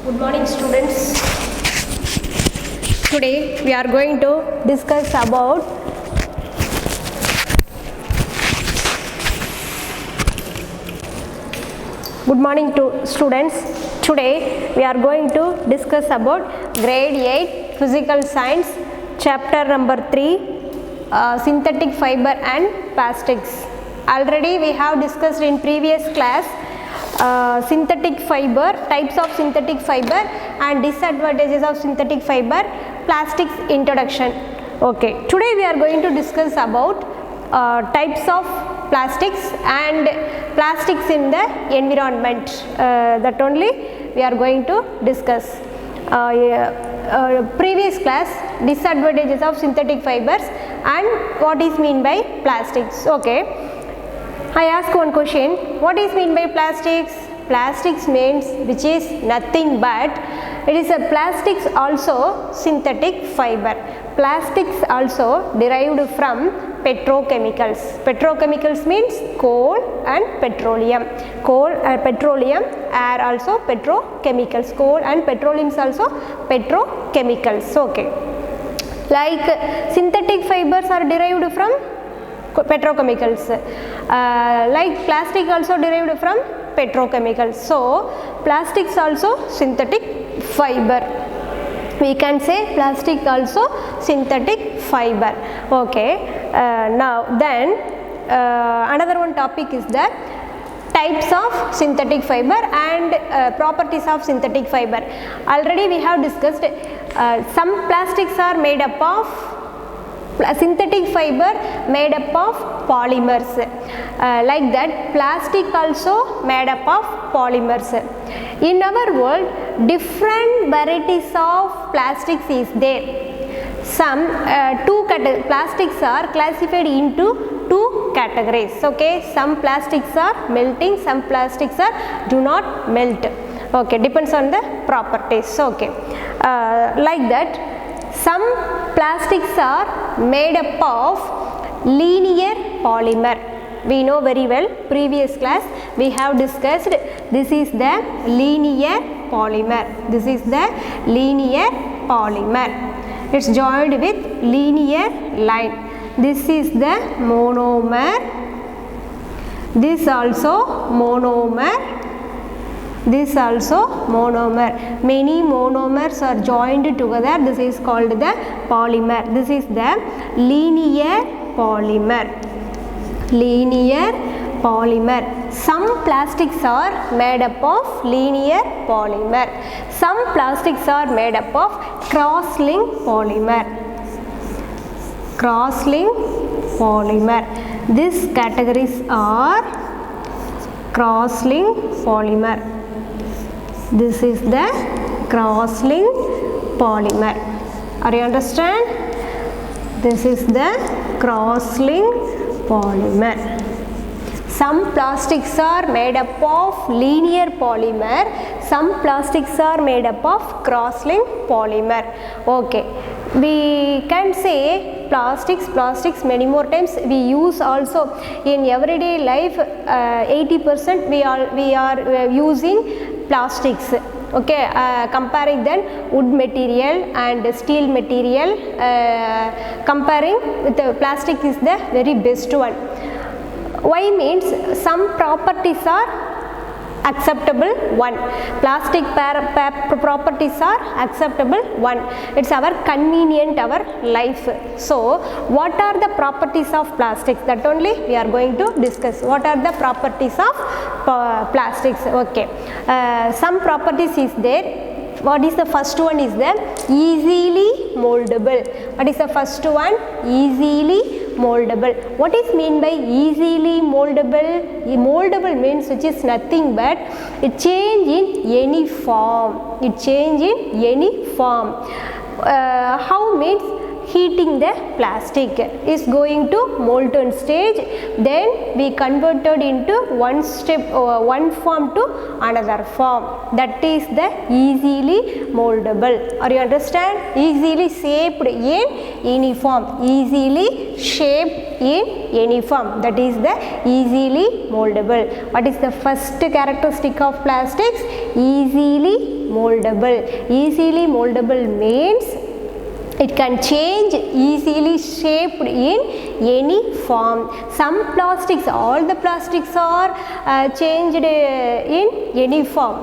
Good morning, students. Today we are going to discuss about Good morning to students. Today we are going to discuss about grade 8 physical science chapter number 3 synthetic fiber and plastics. Already we have discussed in previous class synthetic fiber, types of synthetic fiber and disadvantages of synthetic fiber, plastics introduction. Okay, today we are going to discuss about types of plastics and plastics in the environment. That only we are going to discuss. Previous class, disadvantages of synthetic fibers and what is mean by plastics. Okay, I ask one question, what is mean by plastics? Plastics means which is nothing but it is a plastics also synthetic fiber. Plastics also derived from petrochemicals. Petrochemicals means coal and petroleum. Coal and petroleum are also petrochemicals. Coal and petroleum is also petrochemicals. Okay, like synthetic fibers are derived from petrochemicals, like plastic also derived from petrochemicals. So plastics also synthetic fiber, we can say plastic also synthetic fiber. Okay, now then another one topic is the types of synthetic fiber and properties of synthetic fiber. Already we have discussed some plastics are made up of synthetic fiber made up of polymers, like that plastic also made up of polymers. In our world different varieties of plastics is there. Some plastics are classified into two categories. Okay, some plastics are melting, some plastics are do not melt. Okay, depends on the properties. Okay, like that some plastics are made up of linear polymer. We know very well, previous class we have discussed, this is the linear polymer. This is the linear polymer. It's joined with linear line. This is the monomer. This also monomer. This also monomer. Many monomers are joined together. This is called the polymer. This is the linear polymer. Linear polymer. Some plastics are made up of linear polymer. Some plastics are made up of cross-linked polymer. Cross-linked polymer. These categories are cross-linked polymer. This is the cross-linked polymer. Are you understand? This is the cross-linked polymer. Some plastics are made up of linear polymer. Some plastics are made up of cross-linked polymer. Okay, we can say plastics many more times we use also in everyday life. 80% we are using plastics. Okay, comparing then wood material and steel material, comparing with the plastic is the very best one. Why means some properties are acceptable one, plastic properties are acceptable one, it's our convenient our life. So what are the properties of plastics, that only we are going to discuss. What are the properties of plastics? Okay, some properties is there. What is the first one is the easily moldable. What is the first one? Easily moldable. What is mean by easily moldable? Moldable means which is nothing but it change in any form. It change in any form. How means heating the plastic is going to molten stage, then we converted into one form to another form. That is the easily moldable. Are you understand? Easily shaped in any form. Easily shaped in any form. That is the easily moldable. What is the first characteristic of plastics? Easily moldable. Easily moldable means it can change, easily shaped in any form. Some plastics, all the plastics are changed in any form.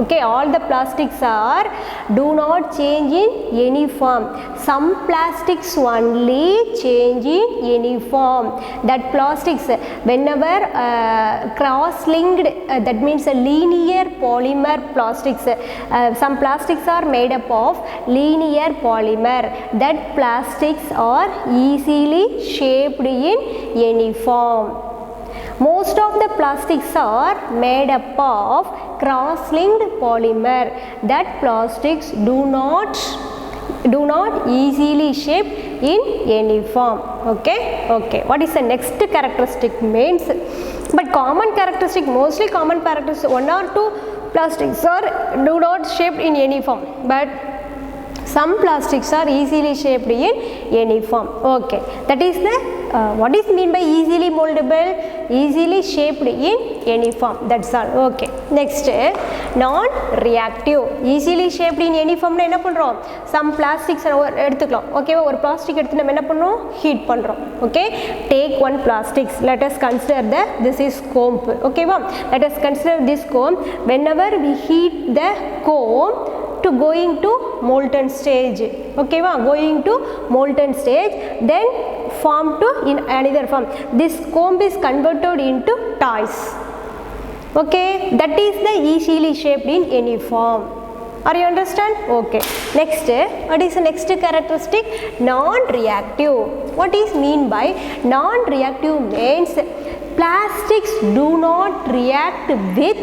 Okay, all the plastics are do not change in any form. Some plastics only change in any form. That plastics whenever cross-linked, that means a linear polymer plastics. Some plastics are made up of linear polymer. That plastics are easily shaped in any form. Most of the plastics are made up of cross-linked polymer. That plastics do not easily shape in any form. Okay. What is the next characteristic means? But common characteristic, mostly common characteristic, one or two plastics are do not shaped in any form, but some plastics are easily shaped in any form. Okay, that is the what is mean by easily moldable? Easily shaped in any form. That's all. Okay. Next, non-reactive. Easily shaped in any form. என்ன பண்றோம்? Some plastics எடுத்துக்கலாம். Okay, ஒரு plastic எடுத்து நம்ம என்ன பண்றோம்? Heat பண்றோம். Okay. Take one plastics. Let us consider this is comb. Okay va? Let us consider this comb. Whenever we heat the comb to going to molten stage, okay va, going to molten stage, then form to in another form. This comb is converted into toys. Okay, that is the easily shaped in any form. Are you understand? Okay. Next, what is the next characteristic? Non-reactive. What is mean by non-reactive? Means plastics do not react with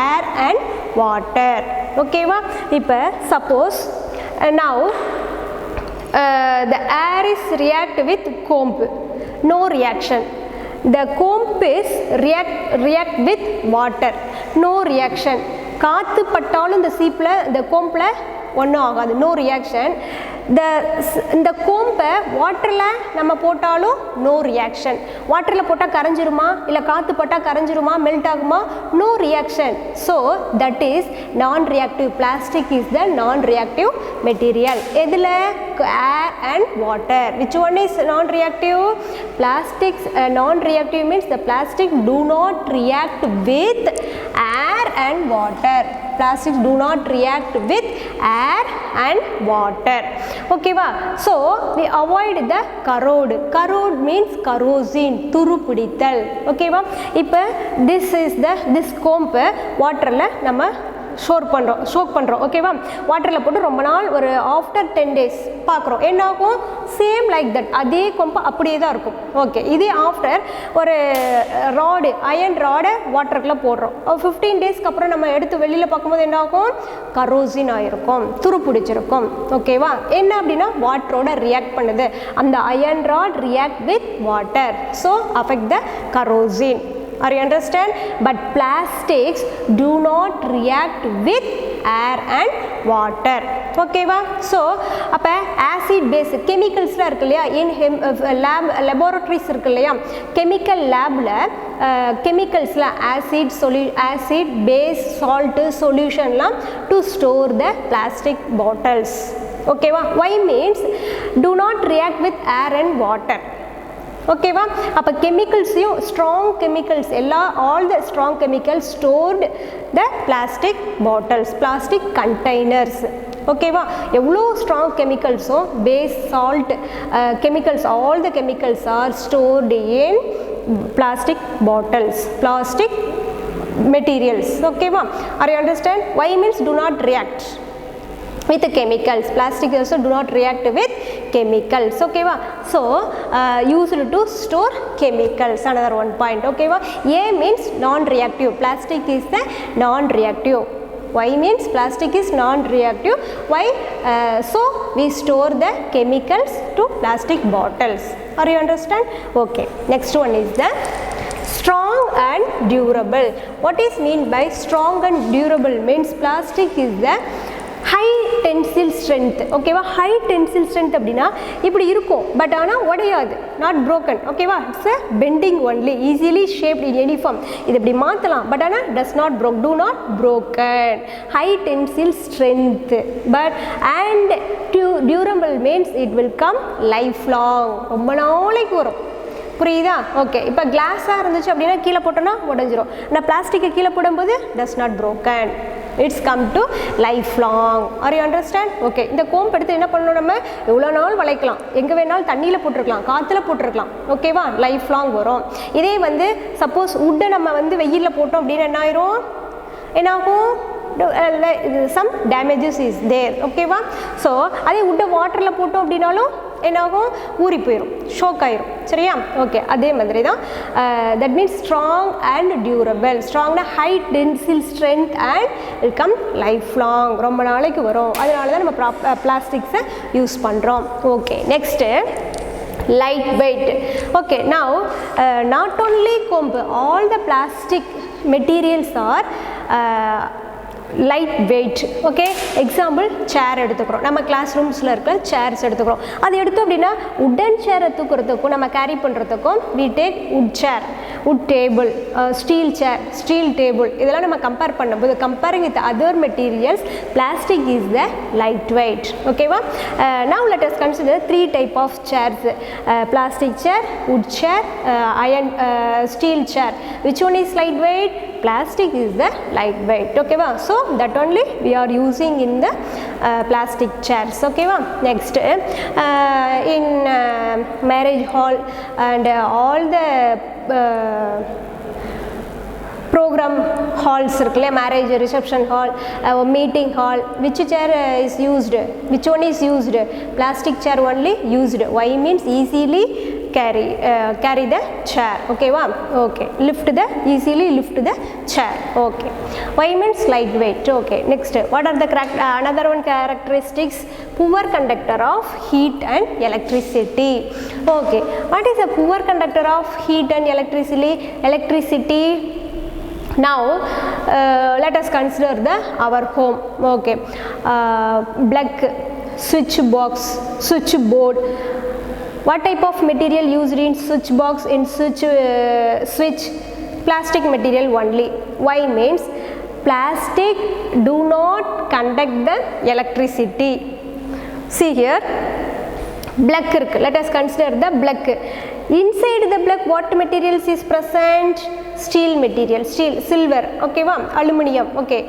air and water. Okay va? Ipa suppose now the air is react with comb, no reaction. The comb is react with water, no reaction. காத்து பட்டாலும் இந்த சீப்ல இந்த கோம்பல ஒன்றும் ஆகாது, no reaction. இந்த கோம்பை வாட்டரில் நம்ம போட்டாலும் நோ ரியாக்ஷன். வாட்டரில் போட்டால் கரைஞ்சிருமா, இல்லை காற்று பட்டால் கரைஞ்சிருமா, மெல்ட் ஆகுமா? No reaction. So that is non reactive. Plastic is the non reactive material. எதில்? Air and water. Which one is non reactive? Plastics non-reactive means the plastic do not react with air and water. Plastics do not react with air and water. Okay va? So we avoid the corrode. Corrode means corrosion, துருப்பிடித்தல். Okay va? இப்போ this comb water la நம்ம choke பண்ணுறோம். ஓகேவா? வாட்டரில் போட்டு ரொம்ப நாள் ஒரு after 10 days பார்க்குறோம். என்ன ஆகும்? சேம் லைக் தட், அதே கொம்பு அப்படியே தான் இருக்கும். ஓகே, இதே ஆஃப்டர் ஒரு ராடு, அயன் ராடை வாட்டருக்குள்ளே போடுறோம். 15 daysக்கு அப்புறம் நம்ம எடுத்து வெளியில் பார்க்கும்போது என்ன ஆகும்? கரோசின் ஆகிருக்கும், துரு பிடிச்சிருக்கும். ஓகேவா? என்ன அப்படின்னா வாட்டரோட ரியாக்ட் பண்ணுது. அந்த iron rod react with water, so affect the kerosene. Are you understand? But plastics do not react with air and water. Okay va? So அப்போ acid base chemicals la இருக்கு இல்லையா, in lab laboratories இருக்கு இல்லையா, chemical labல chemicalsல acid base salt solutionலாம் to store the plastic bottles. Okay va? Why means do not react with air and water. Okay va? அப்போ chemicals-யும் strong chemicals all the strong chemicals stored the plastic bottles, plastic containers. Okay va? எவ்வளோ strong chemicals-ம் base salt chemicals, all the chemicals are stored in plastic bottles, plastic materials. Okay va? Are you understand? Why means do not react with the chemicals. Plastic also do not react with chemicals. Okay va? So used to store chemicals. Another one point. Okay va? A means non-reactive. Plastic is the non-reactive. Why means plastic is non-reactive. Why? So we store the chemicals to plastic bottles. Are you understand? Okay. Next one is the strong and durable. What is mean by strong and durable? Means plastic is the high tensile strength. ஓகேவா, high tensile strength அப்படின்னா இப்படி இருக்கும், but ஆனால் உடையாது, not broken. ஓகேவா, it's a bending only, easily shaped in any form. இது இப்படி மாற்றலாம், பட் ஆனால் does not broke, do not broken. High tensile strength, but and durable means it will come lifelong, ரொம்ப நாளைக்கு வரும். புரியுதா? ஓகே, இப்போ கிளாஸாக இருந்துச்சு அப்படின்னா கீழே போட்டோன்னா உடஞ்சிரும். ஆனால் பிளாஸ்டிக்கை கீழே போடும்போது does not broken, it's come to lifelong. Are you understand? Okay, இந்த கோம்பு எடுத்து என்ன பண்ணணும், நம்ம எவ்வளோ நாள் வளைக்கலாம், எங்கே வேணாலும் தண்ணியில் போட்டிருக்கலாம், காற்றுல போட்டிருக்கலாம். ஓகேவா, லைஃப் லாங் வரும். இதே வந்து சப்போஸ் உட்டை நம்ம வந்து வெயிலில் போட்டோம் அப்படின்னு என்ன ஆயிரும், என்னாகும், some damages is there. ஓகேவா, ஸோ அதே உட்டை வாட்டரில் போட்டோம் அப்படின்னாலும் என்னாகும், ஊறி போயிடும், ஷோக் ஆயிரும். சரியா? ஓகே, அதே மாதிரி தான் that means strong and durable. ஸ்ட்ராங்னா high tensile strength and it come life long, ரொம்ப நாளைக்கு வரும். அதனால தான் நம்ம பிளாஸ்டிக்ஸை யூஸ் பண்ணுறோம். Okay, next lightweight. Okay, now not only comb, all the plastic materials are light weight. Okay, example chair எடுத்துக்கிறோம், நம்ம கிளாஸ் ரூம்ஸில் இருக்கிற சேர்ஸ் எடுத்துக்கிறோம். அது எடுத்தோம் அப்படின்னா உட்டன் சேரை தூக்குறதுக்கும் நம்ம கேரி பண்ணுறதுக்கும் we take wood chair, wood table, steel chair, steel table. இதெல்லாம் நம்ம கம்பேர் பண்ணும்போது comparing with other materials, plastic is the light weight. ஓகேவா, now let us consider 3 type of chairs, plastic chair, wood chair, iron steel chair. Which one is lightweight? Plastic is the lightweight. Okay va, so that only we are using in the plastic chairs. Okay va. Next, in marriage hall and all the program halls irukle, marriage reception hall, meeting hall, which chair is used, which one is used? Plastic chair only used. Why means easily carry the chair. Okay va, okay, easily lift the chair. Okay, why means lightweight. Okay, next, what are the another one characteristics? Poor conductor of heat and electricity. Okay, what is a poor conductor of heat and electricity? Now let us consider our home. Okay, plug, switch box, switch board. What type of material used in switch box, in switch? Plastic material only. Why means plastic do not conduct the electricity. See here, plug irukku, let us consider the plug. Inside the plug what materials is present? Steel material, steel, silver. Okay va, aluminum. Okay,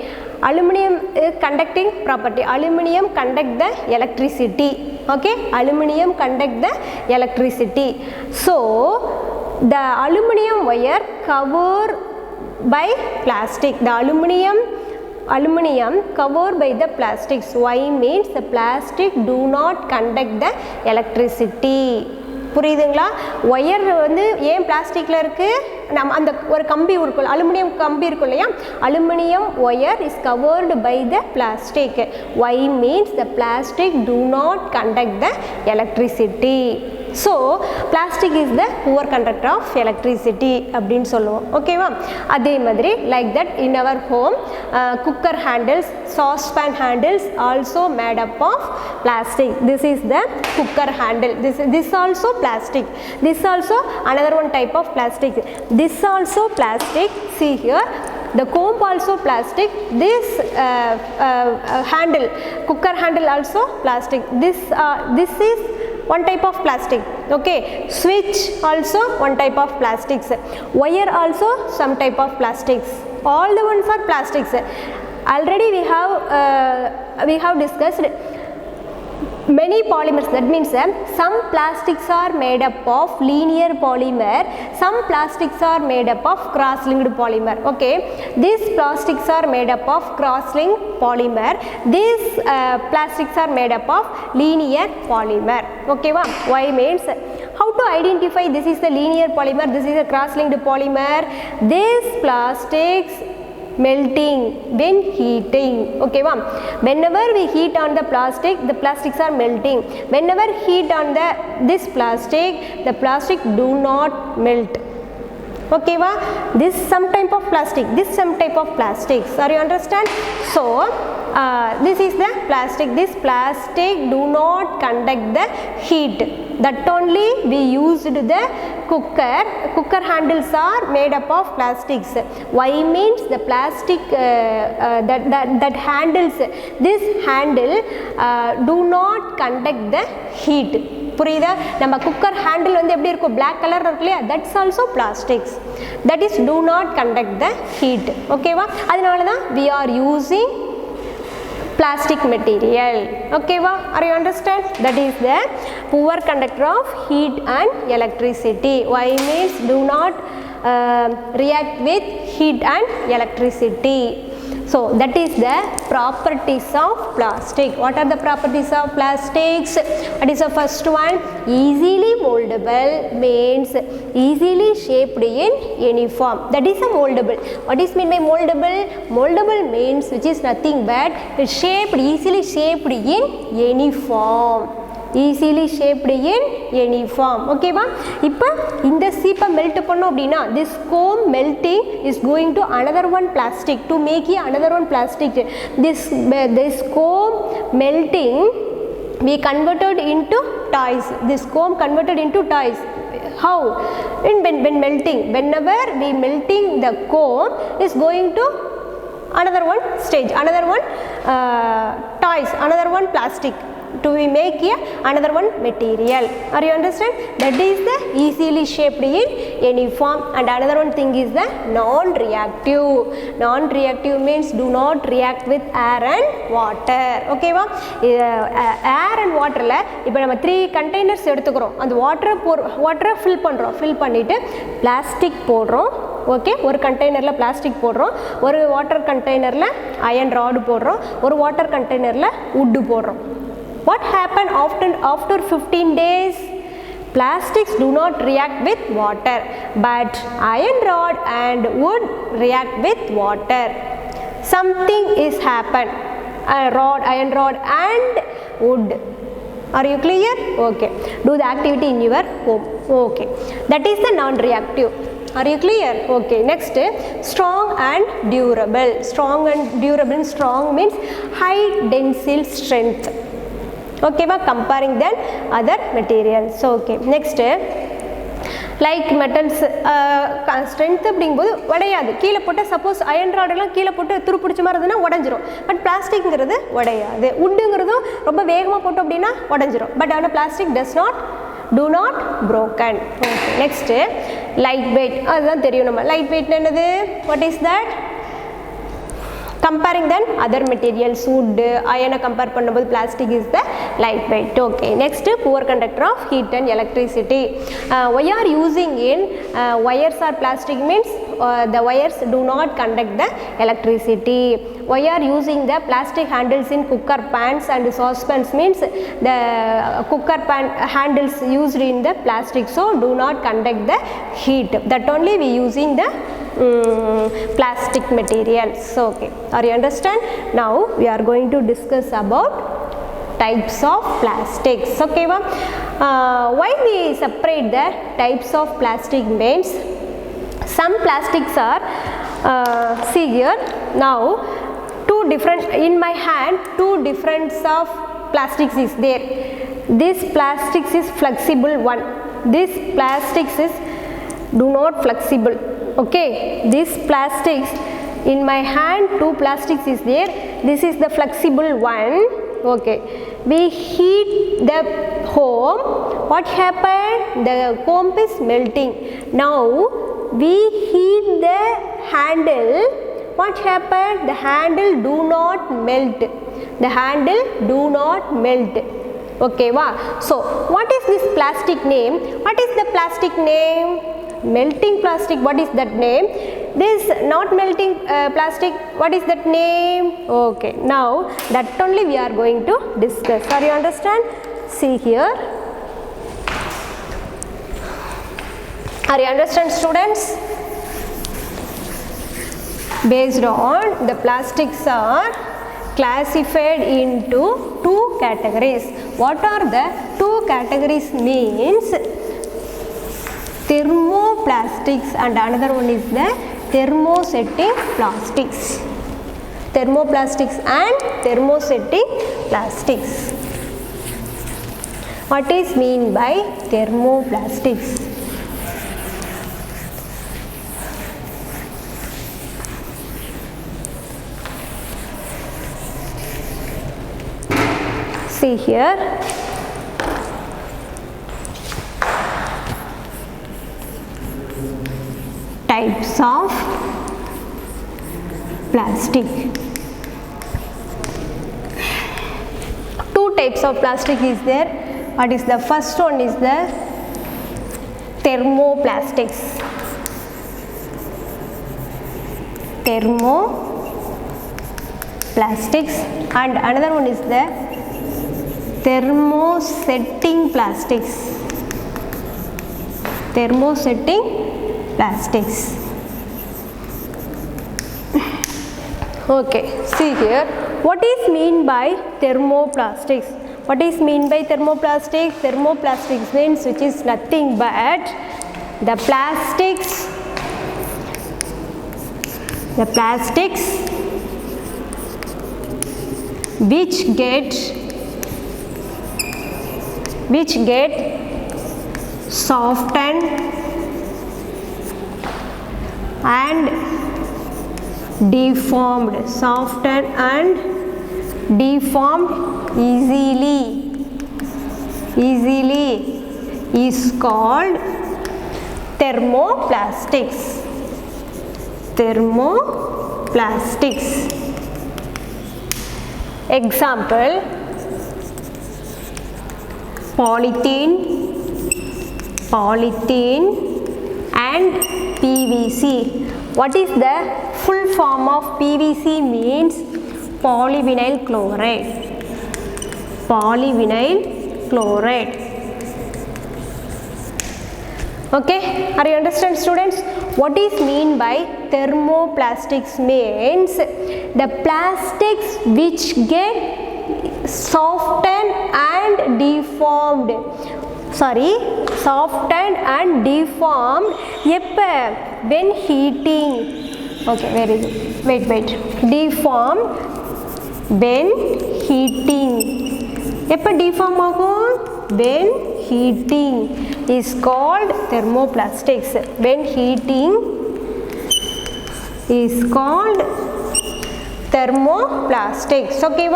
aluminum is conducting property, aluminum conduct the electricity. Okay, aluminum conduct the electricity. So the aluminum wire covered by plastic, the aluminum covered by the plastics. Why means the plastic do not conduct the electricity. புரியுதுங்களா? Wire வந்து ஏன் பிளாஸ்டிக்கில் இருக்குது, நம்ம அந்த ஒரு கம்பி இருக்கும், அலுமினியம் கம்பி இருக்கும் இல்லையா, aluminium wire is covered by the plastic. Why means the plastic do not conduct the electricity. So plastic is the poor conductor of electricity அப்படின்னு சொல்லுவோம். ஓகேவா, அதே மாதிரி like that in our home, cooker handles, saucepan handles also made up of plastic. This is the cooker handle. This also plastic. This also another one type of plastic. This also plastic. See here, the comb also plastic. This handle, cooker handle also plastic. This is one type of plastic. Okay, switch also one type of plastics. Wire also some type of plastics. All the ones are plastics. Already we have discussed many polymers. That means some plastics are made up of linear polymer, some plastics are made up of cross-linked polymer. Okay, these plastics are made up of cross-linked polymer, these plastics are made up of linear polymer. Okay va, why means how to identify this is the linear polymer, this is a cross-linked polymer? These plastics melting when heating. Okay va, whenever we heat on the plastics are melting. Whenever heat on this plastic, the plastic do not melt. Okay va, this some type of plastic, this some type of plastics, are you understand? So this is the plastic. This plastic do not conduct the heat, that only we used the cooker handles are made up of plastics. Why means the plastic that handles, this handle do not conduct the heat. புரியுதா? நம்ம cooker handle வந்து எப்படி இருக்கும், black colour இருக்கு இல்லையா, that's also plastics, that is do not conduct the heat. ஓகேவா? அதனால தான் we are using plastic material. Okay va, are you understand? That is the poor conductor of heat and electricity. Why means do not react with heat and electricity. So that is the properties of plastic. What are the properties of plastics? What is the first one? Easily moldable means easily shaped in any form. That is a moldable. What is meant by moldable? Moldable means which is nothing but shaped, easily shaped in any form. Easily shaped in any form. Okay va, இப்போ இந்த சீப்பை melt பண்ணோம் அப்படின்னா this comb melting is going to another one plastic to make another one plastic. This comb melting we converted into toys. This comb converted into toys. How? When melting, whenever we melting the comb is going to another one stage, another one toys, another one plastic, to make another one material. Are you understand? That is the easily shaped in any form. And another one thing is the non-reactive. Non-reactive means do not react with air and water. Okay va, air and water la இப்போ நம்ம 3 containers எடுத்துக்கிறோம், அந்த வாட்டரை fill பண்ணுறோம், fill பண்ணிவிட்டு plastic போடுறோம். Okay, ஒரு கண்டெய்னரில் பிளாஸ்டிக் போடுறோம், ஒரு வாட்டர் கண்டெய்னரில் அயன் ராடு போடுறோம், ஒரு வாட்டர் கண்டெய்னரில் wood போடுறோம். What happened after 15 days? Plastics do not react with water, but iron rod and wood react with water. Something is happened. Iron rod and wood. Are you clear? Okay. Do the activity in your home. Okay. That is the non-reactive. Are you clear? Okay. Next, strong and durable. Strong and durable. Strong means high tensile strength. Okay va, comparing than other materials. So okay, next like metals strength அப்படிங்கும்போது உடையாது, கீழே போட்டு suppose iron ராடெல்லாம் கீழே போட்டு துரு பிடிச்ச மாதிரி இருந்ததுன்னா உடஞ்சிரும். பட் பிளாஸ்டிக்ங்கிறது உடையாது. உட்டுங்கிறதும் ரொம்ப வேகமாக போட்டோம் அப்படின்னா உடஞ்சிரும். பட் ஆனால் plastic do not broken. Okay. Next, light weight. அதுதான் தெரியும் நம்ம. Light weight என்னது? What is that? Comparing then other materials, wood, iron compare பண்ணும்போது plastic is the lightweight. Okay. Next, poor conductor of heat and electricity. Why are using in wires or plastic means the wires do not conduct the electricity. Why are using the plastic handles in cooker pans and saucepans means the cooker pan handles used in the plastic, so do not conduct the heat. That only we using the plastic materials. So okay, are you understand? Now we are going to discuss about types of plastics. Okay va, why we separate the types of plastic means some plastics are see here now two different, in my hand two different of plastics is there. This plastics is flexible one, this plastics is do not flexible. Okay, this plastics in my hand two plastics is there, this is the flexible one. Okay, we heat the comb, what happened, the comb is melting. Now we heat the handle, what happened, the handle do not melt, the handle do not melt. Okay va, so what is this plastic name? What is the plastic name? Melting plastic. What is that name? This not melting plastic, what is that name? Okay, now that only we are going to discuss. Are you understand? See here, are you understand students? Based on the plastics are classified into two categories. What are the two categories means? Thermoplastic thermoplastics and another one is the thermosetting plastics. Thermoplastics and thermosetting plastics. What is mean by thermoplastics? See here, types of plastic. Two types of plastic is there. What is the first one is the thermoplastics. Thermoplastics and another one is the thermosetting plastics. Thermosetting plastics. Okay, see here, what is mean by thermoplastics? What is mean by thermoplastics? Thermoplastics means which is nothing but the plastics which get softened and deformed, easily is called thermoplastics. Example, polythene and PVC. What is the full form of PVC? Means polyvinyl chloride. Okay, are you understand, students? What is mean by thermoplastics? Means the plastics which get softened and deformed. When heating. Okay, very good. Wait. Deformed when heating. Deform when heating is called thermoplastics. When heating is called thermoplastics. Okay,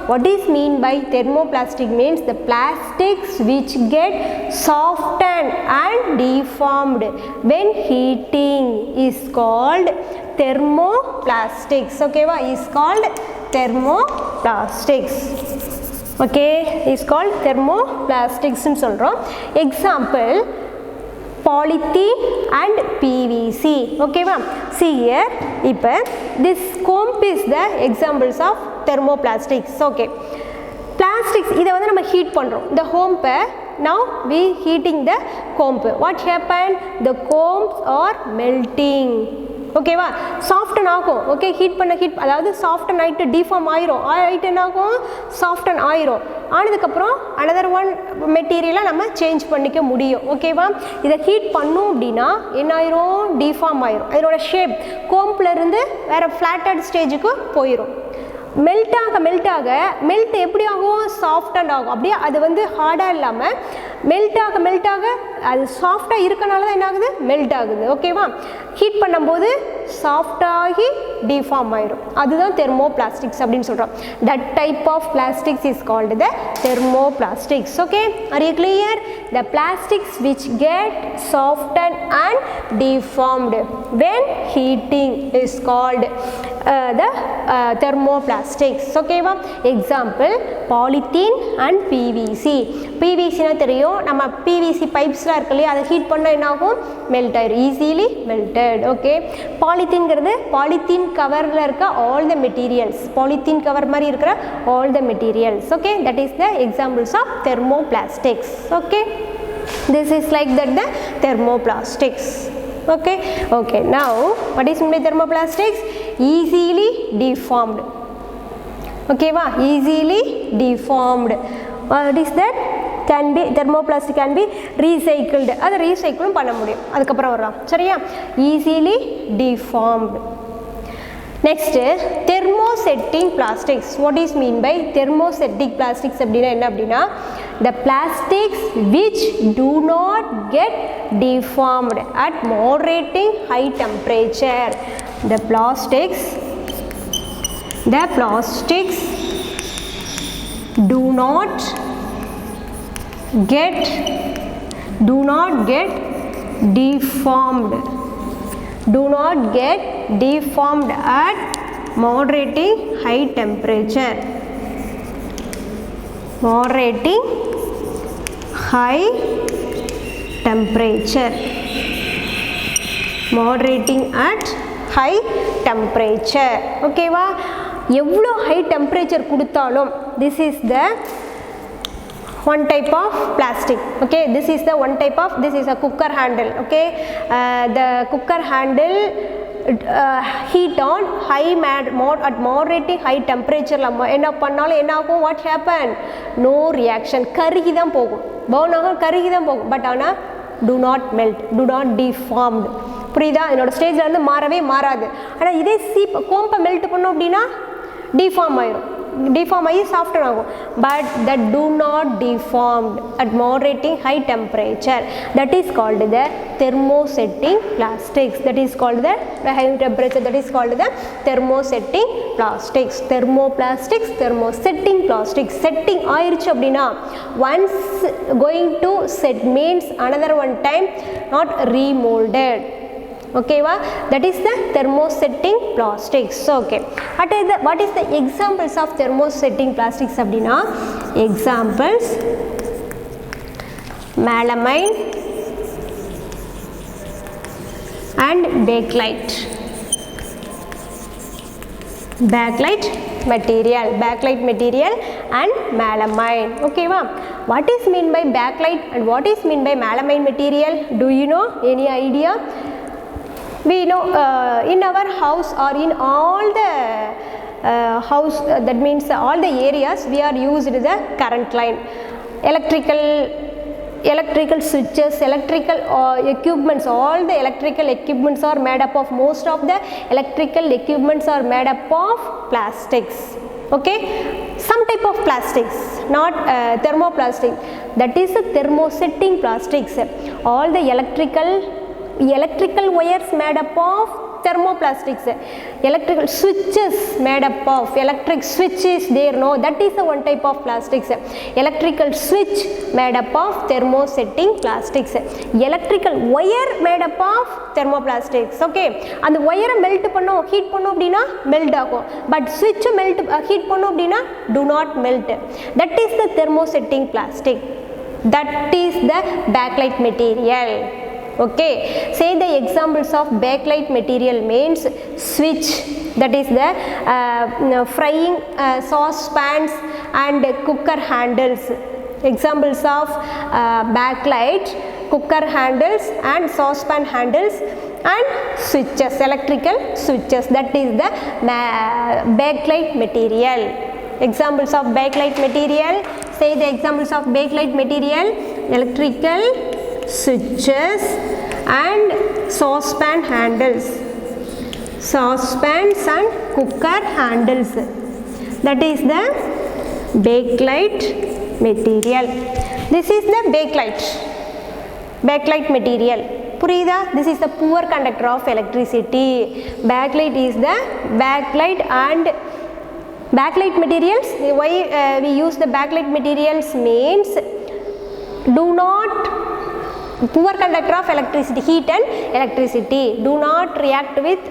what is mean by thermoplastic? Means the plastics which get softened and deformed when heating is called thermoplastics. Okay, is called thermoplastics. Okay, is called thermoplastics nu solrom. Example, polythene and PVC. Okay, see here, this comb is the examples of thermoplastics. Okay, plastics இதை வந்து நம்ம heat பண்ணுறோம். The comb, now we heating the comb. What happened? The combs are melting. ஓகேவா, soften ஆகும். Okay, heat அதாவது soften ஆகிட்டு deform ஆயிரும். என்ன ஆகும்? சாஃப்டன் ஆயிரும். ஆனதுக்கப்புறம் அனதர் ஒன் மெட்டீரியலை நம்ம சேஞ்ச் பண்ணிக்க முடியும். ஓகேவா, இதை ஹீட் பண்ணோம் அப்படின்னா என்ன ஆயிரும்? டிஃபார்ம் ஆயிரும். அதனோட ஷேப் கோம்பிலேருந்து வேறு ஃப்ளாட்டட் ஸ்டேஜுக்கு போயிடும். மெல்ட் எப்படி ஆகும்? சாஃப்டண்ட் ஆகும். அப்படியே அது வந்து ஹார்டாக இல்லாமல் மெல்ட் ஆக அது சாஃப்டாக இருக்கனால தான் என்ன ஆகுது? மெல்ட் ஆகுது. ஓகேவா, ஹீட் பண்ணும்போது சாஃப்டாகி டிஃபார்ம் ஆயிரும். அதுதான் தெர்மோபிளாஸ்டிக்ஸ் அப்படின்னு சொல்கிறோம். That type of plastics is called the thermoplastics. Okay, are you clear? The plastics which get softened and deformed when heating is called the thermoplastics. ஓகேவா, எக்ஸாம்பிள் பாலித்தீன் அண்ட் பிவிசி. பிவிசினா தெரியும், நம்ம PVC பைப்ஸ்லாம் இருக்கு இல்லையா, அதை heat பண்ணால் என்ன ஆகும்? மெல்ட் ஆயிரும், ஈஸிலி மெல்டட். ஓகே, பாலித்தீன்கிறது பாலித்தீன் கவரில் இருக்க all the materials, polythene cover மாதிரி இருக்கிற all the materials. Okay, that is the examples of thermoplastics. Okay, this is like that the thermoplastics. Okay, now what is meant by thermoplastics? Easily deformed. Okay, easily deformed. What is that? thermoplastic can be recycled. அது ரீசைக்கிளும் பண்ண முடியும். அதுக்கப்புறம் வரும் சரியா. easily deformed. Next, thermosetting plastics. What is mean by thermosetting plastics அப்படினா என்ன அப்படினா the plastics which do not get deformed at moderating high temperature. The plastics do not get deformed at moderating high temperature. Moderating high temperature. Moderating at high temperature. Okay வா எவ்வளோ high temperature கொடுத்தாலும் this is the one type of plastic. Okay, this is a cooker handle. Okay, the cooker handle heat on at moderating high temperature என்ன பண்ணாலும் என்ன ஆகும், what happen, no reaction, கருகி தான் போகும், burn ஆகும், கருகி தான் போகும், பட் ஆனால் do not melt, do not deformed. புரியுதா, என்னோட ஸ்டேஜில் வந்து மாறவே மாறாது. ஆனால் இதே கோம்பை மெல்ட் பண்ணோம் அப்படின்னா deform ஆயிரும், deform ஆகி சாஃப்டன் ஆகும், but that do not deformed at moderating high temperature. That is called the thermosetting plastics. That is called the high temperature. That is called the thermosetting plastics. Thermoplastics, thermosetting plastics. Setting ஆயிருச்சு அப்படின்னா once going to set means another one time not remolded. Okay va, that is the thermosetting plastics. Okay, what is the examples of thermosetting plastics அப்படினா examples melamine and bakelite material and melamine. Okay va, what is mean by bakelite and what is mean by melamine material? Do you know, any idea? We know in our house or in all the house, that means all the areas we are used the current line, electrical switches, electrical equipments, all the electrical equipments are made up of, most of the electrical equipments are made up of plastics. Okay, some type of plastics, not thermoplastic, that is the thermosetting plastics. All the electrical wires made up of thermoplastics, electrical switches made up of, electric switch is there, no, that is the one type of plastics. Electrical switch made up of thermosetting plastics, electrical wire made up of thermoplastics. Okay, and the wire melt பண்ணோம், heat பண்ணோம் அப்படினா melt ஆகும், but switch melt heat பண்ணோம் அப்படினா do not melt. That is the thermosetting plastic. That is the bakelite material. Okay, say the examples of bakelite material means switch, that is the frying saucepans and cooker handles. Examples of bakelite, cooker handles and saucepan handles and switches, electrical switches, that is the bakelite material. Examples of bakelite material, say the examples of bakelite material, electrical switches and saucepan handles, saucepans and cooker handles, that is the bakelite material. This is the bakelite material. Purida, this is the poor conductor of electricity. Bakelite is the bakelite and bakelite materials. Why we use the bakelite materials means do not, poor conductor of electricity, heat and electricity, do not react with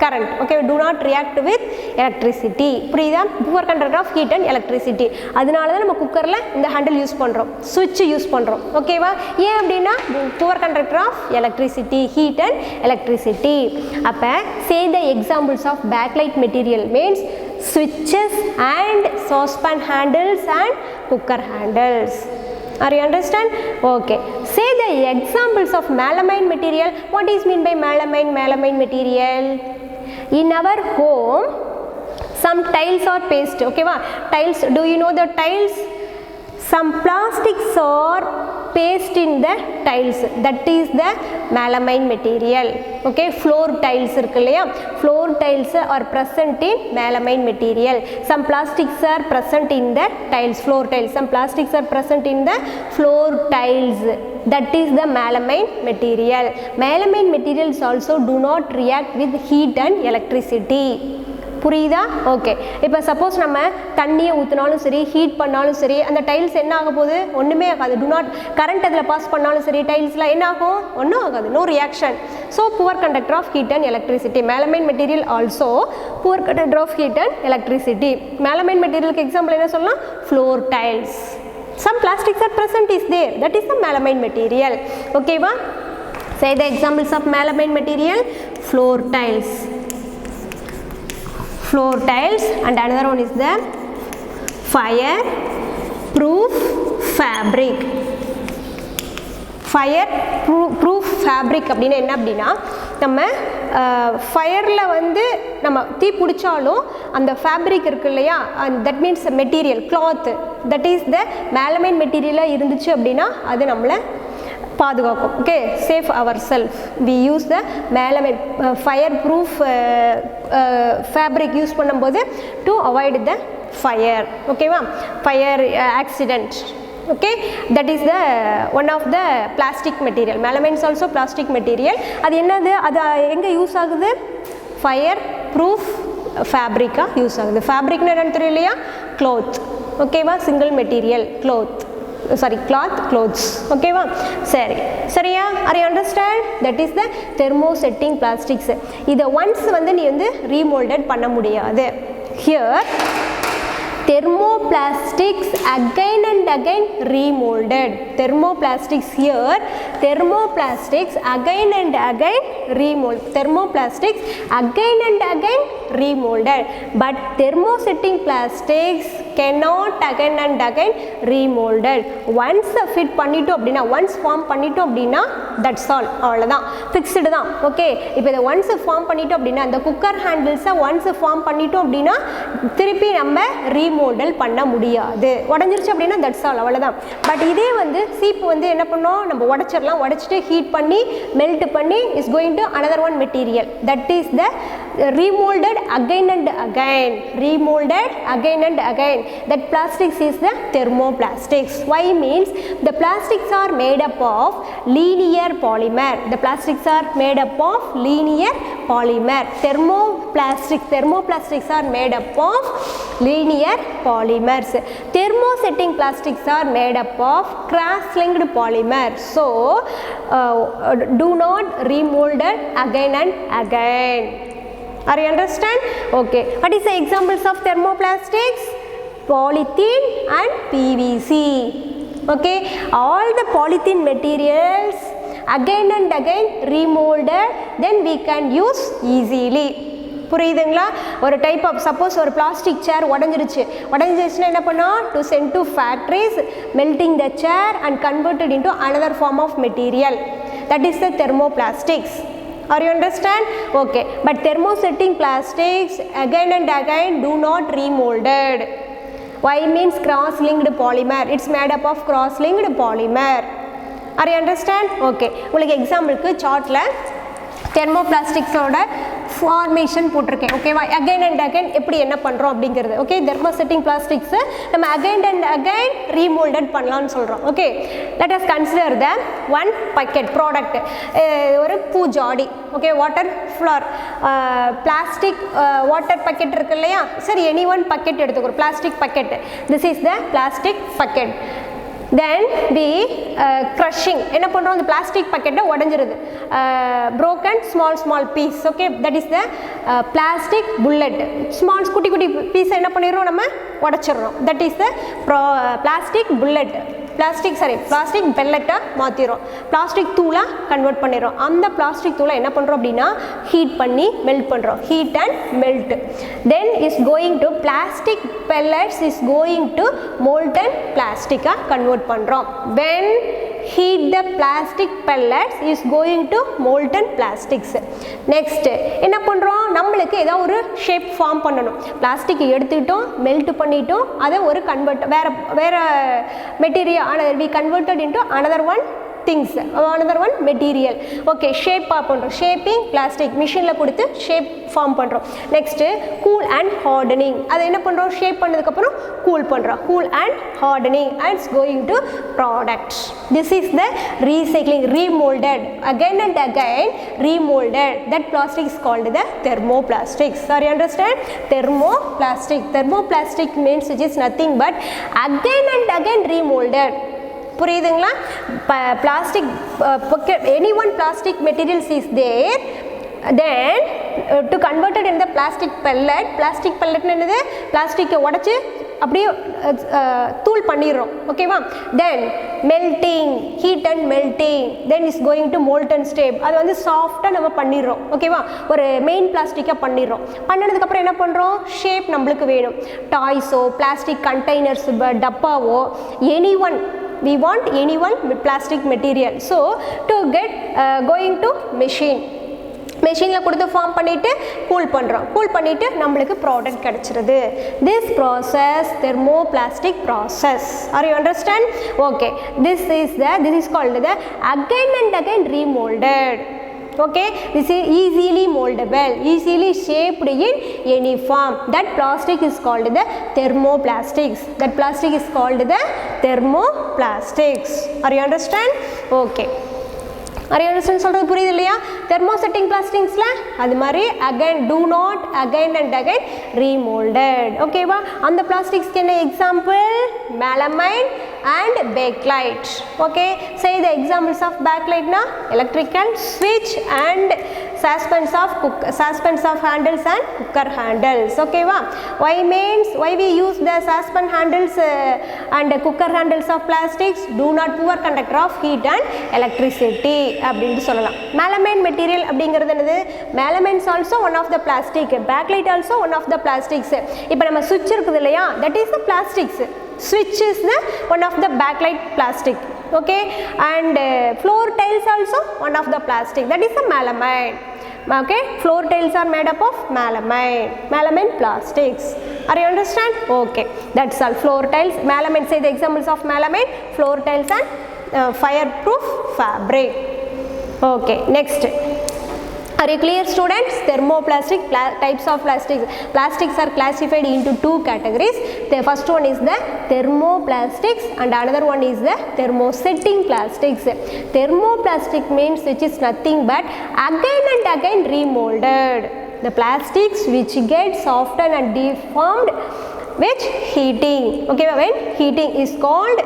current. Okay, do not react with electricity. புரியுதா, poor conductor of heat and electricity. அதனால தான் நம்ம குக்கரில் இந்த handle use பண்ணுறோம், சுவிட்ச் use பண்ணுறோம். ஓகேவா, ஏன் அப்படின்னா poor conductor of electricity, heat and electricity. அப்போ say the examples of bakelite material means switches and saucepan handles and cooker handles. Are you understand? Okay, say the examples of melamine material. What is mean by melamine material? In our home some tiles are pasted. Okay va, tiles, do you know the tiles? some plastics are paste in the tiles, that is the melamine material. Okay, floor tiles irukku floor tiles are present in melamine material. Some plastics are present in the tiles, floor tiles. Some plastics are present in the floor tiles, that is the melamine material. Melamine materials also do not react with heat and electricity. புரியுதா? Okay. இப்போ suppose நம்ம தண்ணியை ஊற்றினாலும் சரி, heat பண்ணாலும் சரி, அந்த tiles என்ன ஆக போகுது? ஒன்றுமே ஆகாது. டு நாட் கரண்ட் அதில் பாஸ் பண்ணாலும் சரி, டைல்ஸ்லாம் என்ன ஆகும்? ஒன்றும் ஆகாது. No reaction. So poor conductor of heat and electricity. melamine material also poor conductor of heat and electricity. melamine மெட்டீரியலுக்கு எக்ஸாம்பிள் என்ன சொல்லலாம்? Floor tiles. Some plastics are present is there, that is the melamine material. Okay va? Say the examples of melamine material. Floor tiles, floor tiles, and another one is the fire proof fabric. Fire proof fabric அப்படின்னா என்ன அப்படின்னா, நம்ம ஃபயரில் வந்து நம்ம தீ பிடிச்சாலும் அந்த ஃபேப்ரிக் இருக்கு இல்லையா, that means material cloth, that is the melamine மெட்டீரியலாக இருந்துச்சு அப்படின்னா அது நம்மளை பாதுகாக்கும். Okay, safe our self. We use the melamine fire proof fabric use பண்ணும்போது டு அவாய்ட் த ஃபயர். ஓகேவா? Fire accident. Okay, that is the one of the plastic material. melamine is also plastic material. அது என்னது? அது எங்கே use ஆகுது? Fire proof ஃபேப்ரிக்காக use ஆகுது. ஃபேப்ரிக்னு என்னன்னு தெரியல இல்லையா? க்ளோத். ஓகேவா? Single material cloth, sorry cloth, clothes. ஓகேவா? சரி, சரியா? Are you understand? That is the thermosetting plastics. இதை ஒன்ஸ் வந்து நீ வந்து ரீமோல்டட் பண்ண முடியாது. Here thermoplastics again and again remolded. Thermoplastics here, thermoplastics again and again remolded. Thermoplastics again and again remolded. But thermosetting plastics cannot again and again remolded. Once fit பண்ணிட்டோம் அப்படின்னா, once form பண்ணிட்டோம் அப்படின்னா that's all, அவ்வளோதான், fixed தான். Okay, இப்போ இதை once form பண்ணிட்டோம் அப்படின்னா, அந்த குக்கர் ஹேண்டில்ஸை ஒன்ஸ் ஃபார்ம் பண்ணிட்டோம் அப்படின்னா திருப்பி நம்ம ரீமோல்டல் பண்ண முடியாது. உடஞ்சிருச்சு அப்படின்னா தட்ஸ் ஆல், அவ்வளோதான். பட் இதே வந்து சீப்பு வந்து என்ன பண்ணோம், நம்ம உடச்சிடலாம். உடச்சிட்டு ஹீட் பண்ணி மெல்ட் பண்ணி is going to another one material, that is the remolded again and again, remolded again and again. That plastics is the thermoplastics. Why means the plastics are made up of linear polymer. The plastics are made up of linear polymer. Thermoplastics are made up of linear polymers. Thermosetting plastics are made up of cross-linked polymer. So do not remolded again and again. Are you understand? Okay, what is the examples of thermoplastics? Polythene and PVC. Okay, all the polythene materials again and again remolded, then we can use easily. புரியுதுங்களா? ஒரு type of suppose ஒரு plastic chair உடஞ்சிருச்சுன்னா என்ன பண்ணோம்? To send to factories melting the chair and converted into another form of material, that is the thermoplastics. Are you understand? Okay, but thermosetting plastics again and again do not remolded. Why means cross-linked polymer. It's made up of cross-linked polymer. Are you understand? Okay, உங்களுக்கு எக்ஸாம்பிளுக்கு சார்ட்ல தெர்மோபிளாஸ்டிக்ஸோட formation போட்டிருக்கேன். ஓகேவா? Again and again எப்படி என்ன பண்ணுறோம் அப்படிங்கிறது. Okay, thermosetting plastics நம்ம again and again remolded பண்ணலான்னு சொல்கிறோம். Okay, let us consider the one bucket product, ஒரு பூஜாடி. Okay, water flower plastic water bucket இருக்கு இல்லையா? சரி, எனி ஒன் பக்கெட் எடுத்துக்கிறோம், plastic bucket. This is the plastic bucket. Then we crushing, என்ன பண்ணுறோம்? அந்த பிளாஸ்டிக் பக்கெட்டை உடஞ்சிருது, broken small piece. Okay, that is the plastic bullet. Small குட்டி பீஸை என்ன பண்ணிடுறோம்? நம்ம உடச்சிடுறோம். That is the plastic bullet. Plastic பெல்லட்டாக மாற்றிடும், பிளாஸ்டிக் தூளாக கன்வெர்ட் பண்ணிடுறோம். அந்த பிளாஸ்டிக் தூளை என்ன பண்ணுறோம் அப்படின்னா ஹீட் பண்ணி மெல்ட் பண்ணுறோம், heat and melt. Then is going to plastic pellets is going to molten பிளாஸ்டிக்காக கன்வெர்ட் பண்ணுறோம். When heat the plastic pellets is going to molten plastics. Next என்ன பண்றோம், நம்மளுக்கு ஏதோ ஒரு ஷேப் ஃபார்ம் பண்ணணும். பிளாஸ்டிக் எடுத்துட்டோம், மெல்ட் பண்ணிட்டோம், அதை ஒரு கன்வெர்ட் வேற material we converted into another one things, another one material. Okay, shape பண்றோம், shaping plastic machine ல கொடுத்து shape form பண்றோம். Next cool and hardening, அது என்ன பண்றோம், shape பண்ணதுக்கு அப்புறம் cool பண்றோம், cool and hardening, and it's going to product. This is the recycling, remolded, again and again remolded. That plastic is called the thermoplastics. Sorry, understand? Thermoplastic means which is nothing but again and again remolded. புரியுதுங்களா? Plastic any one plastic materials is there, then to convert it in the plastic pellet என்னது, பிளாஸ்டிக்கை உடைச்சு அப்படியே தூள் பண்ணிடுறோம். ஓகேவா? then melting, heat and melting, then is going to molten state. அது வந்து சாஃப்டாக நம்ம பண்ணிடுறோம். ஓகேவா? ஒரு மெயின் பிளாஸ்டிக்காக பண்ணிடுறோம். பண்ணதுக்கப்புறம் என்ன பண்ணுறோம், ஷேப் நம்மளுக்கு வேணும். டாய்ஸோ, பிளாஸ்டிக் கண்டெய்னர்ஸ், டப்பாவோ, any one, we want any one plastic material. So to get going to மெஷின்ல கொடுத்து ஃபார்ம் பண்ணிட்டு கூல் பண்றோம், கூல் பண்ணிட்டு நம்மளுக்கு ப்ராடக்ட் கிடைச்சிருது. this process thermoplastic process. Are you understand? Okay, this is called the again and again remolded. Okay, this is easily moldable, easily shaped in any form. That plastic is called the thermoplastics. That plastic is called the thermoplastics. Are you understand? Okay, are you understand? சொல்றது புரியுது இல்லையா? thermosetting plasticsல அது மாதிரி again, do not again and again remolded. ஓகேவா? அந்த பிளாஸ்டிக்ஸ்க்கு என்ன example, melamine and bakelite. Okay, say the examples of bakelite na, electrical switch and suspens of handles and cooker handles. Okay va? Why we use the suspend handles and cooker handles of plastics? Do not poor conductor of heat and electricity அப்படினு சொல்லலாம். melamine material அப்படிங்கிறது என்னது, melamine is also one of the plastic, bakelite also one of the plastics. இப்போ நம்ம switch இருக்குது இல்லையா, that is the plastics. Switch is the one of the bakelite plastic. Okay, and floor tiles also one of the plastic, that is the melamine. Okay, floor tiles are made up of melamine plastics. Are you understand? Okay, that's all. Floor tiles, melamine, say the examples of melamine, floor tiles and fireproof fabric. Okay, next. Are you clear, students? Thermoplastic types of plastics. Plastics are classified into two categories. The first one is the thermoplastics and another one is the thermosetting plastics. Thermoplastic means which is nothing but again and again remolded. The plastics which get softened and deformed with heating. Okay, when heating is called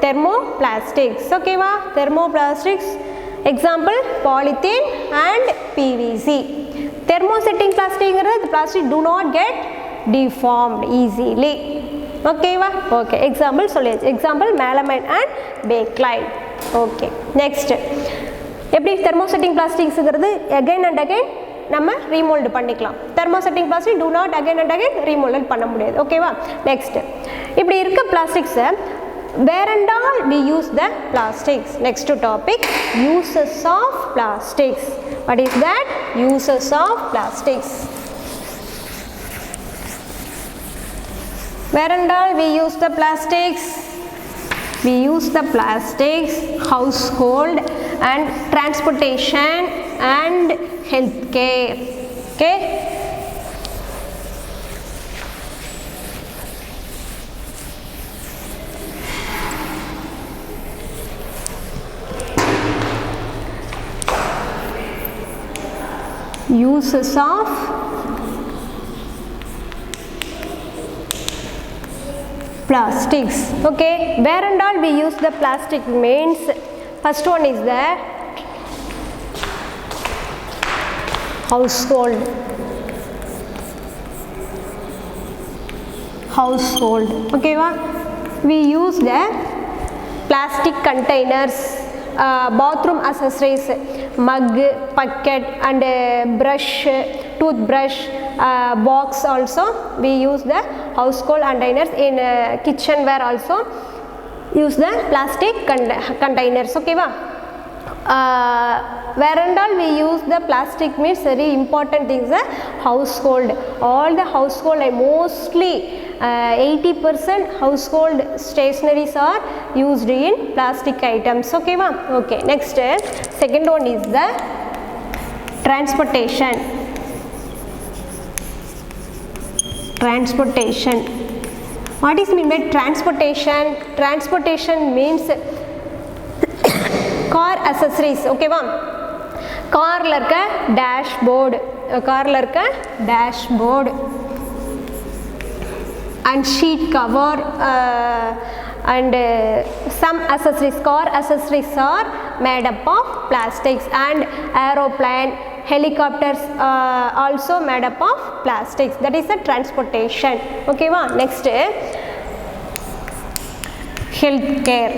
thermoplastics. Okay, va? Thermoplastics. Example, polythene and PVC. Thermosetting plastic, the plastic do not get deformed easily. Okay va? Okay, example solid. Example, melamine and bakelite. Okay, next. எப்படி thermosetting plastics again and again நம்ம remold பண்ணிக்கலாம். thermosetting plastic do not again and again remold பண்ண முடியாது. ஓகேவா? next. இப்படி இருக்க plastics where and all we use the plastics. Next topic, uses of plastics. What is that? Uses of plastics. Where and all we use the plastics? We use the plastics, household and transportation and healthcare. Okay, uses of plastics. Okay, where and all we use the plastic means, first one is the household. Okay va? We use the plastic containers, bathroom accessories, mug, bucket and brush, toothbrush, box also we use the household containers. In kitchenware also use the plastic containers. Okay va? Where and all we use the plastic means very important things, household. All the household, mostly 80% household stationaries are used in plastic items. Okay va? Okay, next second one is the transportation. Transportation. What is mean by transportation? Transportation means car accessories. Okay va? Car la irka dashboard, car la irka dashboard and sheet cover and some accessories. Car accessories are made up of plastics, and aeroplane, helicopters also made up of plastics. That is the transportation. Okay va? Next, healthcare.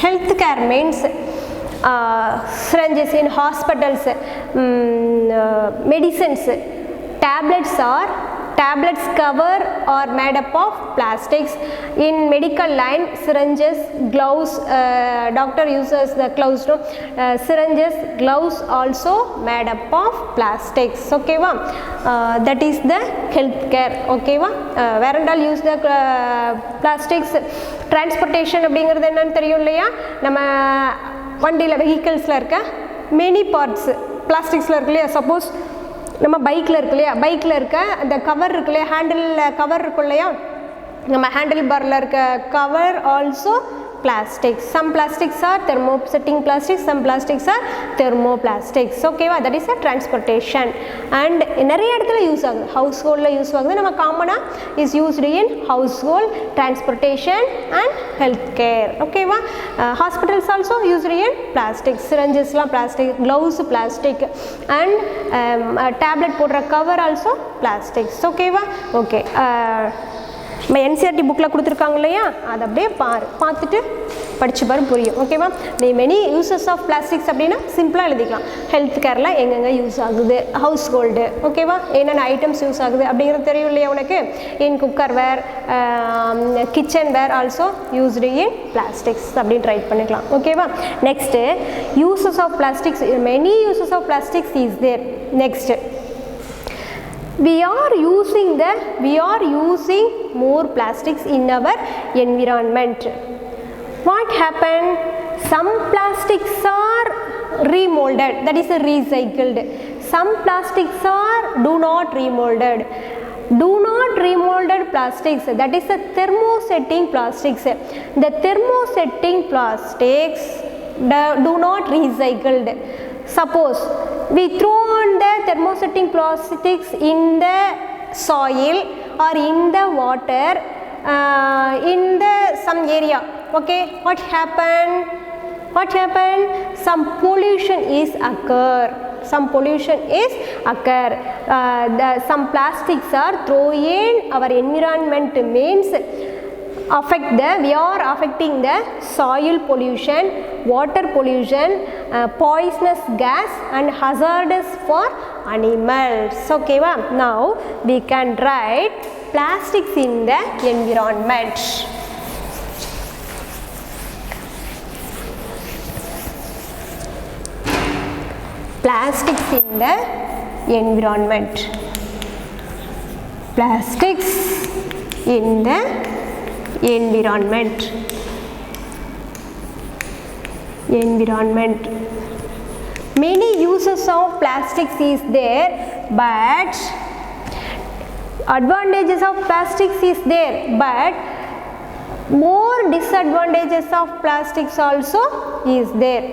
Healthcare means syringes in hospitals, medicines, tablets cover are made up of plastics. In medical line, syringes, gloves, doctor uses the gloves, no? Syringes, gloves also made up of plastics. Okay va? That is the healthcare. Okay va? Where and all use the plastics. Transportation அப்படிங்கிறது என்னன்னு தெரியும் இல்லையா? நம்ம வண்டியில் வெஹிக்கிள்ஸில் இருக்க many parts பிளாஸ்டிக்ஸில் இருக்கு இல்லையா? Suppose நம்ம பைக்கில் இருக்கு இல்லையா? பைக்கில் இருக்க அந்த கவர் இருக்கு இல்லையா? ஹேண்டில் கவர் இருக்கும் இல்லையா? நம்ம ஹேண்டில் பாரில் இருக்க cover also plastics. Some plastics are thermosetting plastics, some plastics are thermoplastics. Okay va? That is a transportation. And நிறைய இடத்துல யூஸ் ஆகுது, ஹவுஸ்ஹோல்டில் யூஸ் ஆகுது. நம்ம காமனாக is used in household, transportation and healthcare. Okay va? Hospitals also used in plastic. Syringesலாம் plastic, gloves plastic, and tablet போடுற cover also plastics. Okay va? Okay. நம்ம NCERT புக்கில் கொடுத்துருக்காங்க இல்லையா? அதை அப்படியே பார்த்துட்டு படித்து பாரு, புரியும். ஓகேவா? மெனி யூசஸ் ஆஃப் பிளாஸ்டிக்ஸ் அப்படின்னா சிம்பிளாக எழுதிக்கலாம். ஹெல்த் கேரில் எங்கெங்கே யூஸ் ஆகுது, ஹவுஸ் ஹோல்டு, ஓகேவா, என்னென்ன ஐட்டம்ஸ் யூஸ் ஆகுது அப்படிங்கிறது தெரியும் இல்லையா உனக்கு? In cooker ware, kitchen ware also used in plastics அப்படின்னு ரைட் பண்ணிக்கலாம். ஓகேவா? Next uses of plastics, many uses of plastics is there. Next we are using more plastics in our environment. What happened? Some plastics are remolded, that is recycled. Some plastics are do not remolded plastics, that is the thermosetting plastics. The thermosetting plastics do not recycled. Suppose we throw on the thermosetting plastics in the soil or in the water, in the some area. Okay, what happened? Some pollution is occur. Some plastics are thrown in our environment, means we are affecting the soil pollution, water pollution, poisonous gas and hazardous for animals. Okay va? Now we can write plastics in the environment. Plastics in the environment. Plastics in the environment. Many uses of plastics is there, but advantages of plastics is there, but more disadvantages of plastics also is there.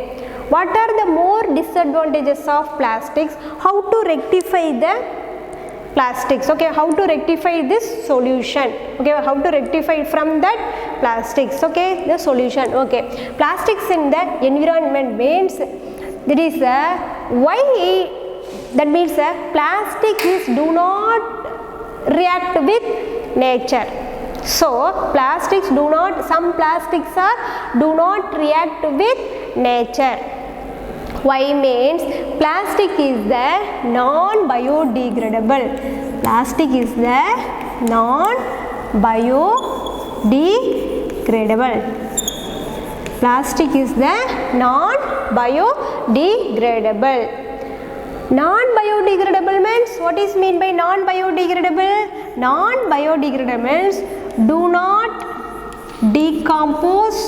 What are the more disadvantages of plastics? How to rectify the plastics? Okay, how to rectify this solution? Okay, how to rectify from that plastics? Okay, the solution. Okay, plastics in the environment means that is why, that means plastic is do not react with nature. So plastics do not, some plastics are do not react with nature. Why means plastic is the non-biodegradable. Plastic is the non-biodegradable. Plastic is the non-biodegradable. Non-biodegradable means, what is mean by non-biodegradable? Non-biodegradable means do not decompose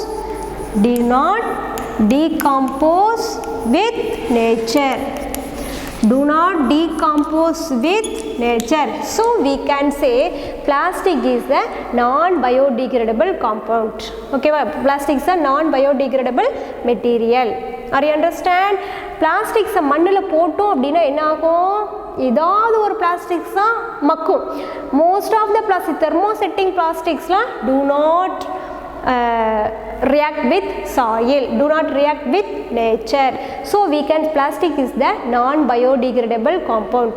with nature. Do not decompose with nature. So we can say plastic is the non-biodegradable compound. Okay, plastic is a non-biodegradable material. Are you understand? Plastics மண்ணில் போட்டோம் அப்படின்னா என்ன ஆகும்? ஏதாவது ஒரு plastics தான் மக்கும். Most of the plastic thermosetting பிளாஸ்டிக்ஸ்லாம் do not react with soil, do not react with nature. So we can, plastic is the non-biodegradable compound,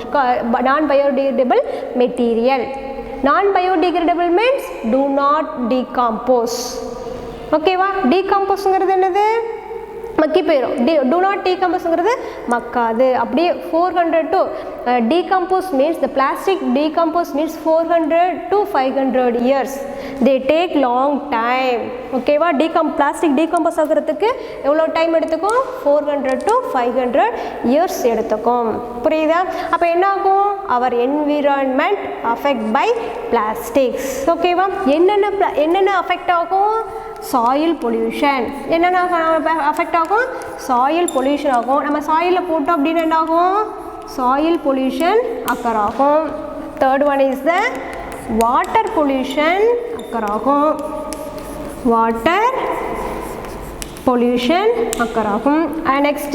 non-biodegradable material. Non-biodegradable means do not decompose. Okay va? Decomposeங்கிறது என்னது? மக்கி போயிடும். do not decompose மக்காது. அப்படியே 400 to decompose means, the plastic decompose means 400 to 500 years. They take long time. ஓகேவா? plastic decompose ஆகிறதுக்கு எவ்வளோ time எடுத்துக்கும்? 400 to 500 years எடுத்துக்கும். புரியுதா? அப்போ என்ன ஆகும்? our environment affect by plastics. ஓகேவா? என்னென்ன அஃபெக்ட் ஆகும்? soil pollution. என்னென்ன அஃபெக்ட் ஆகும்? soil pollution ஆகும். நம்ம சாயிலில் போட்டோம் அப்படின்னு என்ன ஆகும்? soil pollution occur ஆகும். third one is the water pollution occur ஆகும். water pollution occur ஆகும். and next,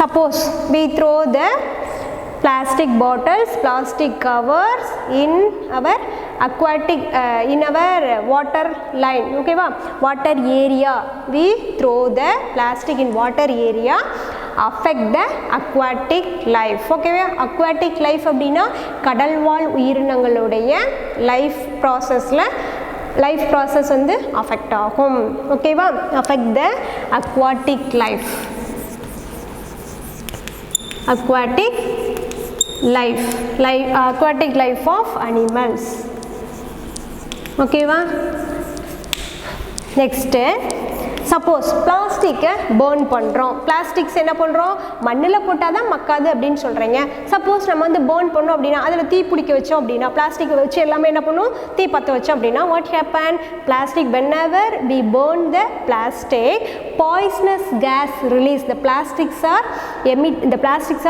suppose we throw the plastic bottles, plastic covers in our aquatic in our water line. Okay va? Water area, we throw the plastic in water area, affect the aquatic life. Okay va? Aquatic life அப்படினா கடல் வாழ் உயிரினங்களுடைய life process வந்து affect ஆகும். Okay va? Affect the aquatic life. Aquatic life of animals. Okay va? Next, suppose பிளாஸ்டிக்கை burn பண்ணுறோம். Plastics என்ன பண்ணுறோம்? மண்ணில் போட்டால் தான் மக்காது அப்படின்னு சொல்கிறீங்க. சப்போஸ் நம்ம வந்து பேர்ன் பண்ணோம் அப்படின்னா, அதில் தீ பிடிக்க வச்சோம் அப்படின்னா, பிளாஸ்டிக்கை வச்சு எல்லாமே என்ன பண்ணும்? தீ பற்ற வச்சோம் அப்படின்னா, what happen? Plastic, whenever we burn the plastic, poisonous gas release. The plastics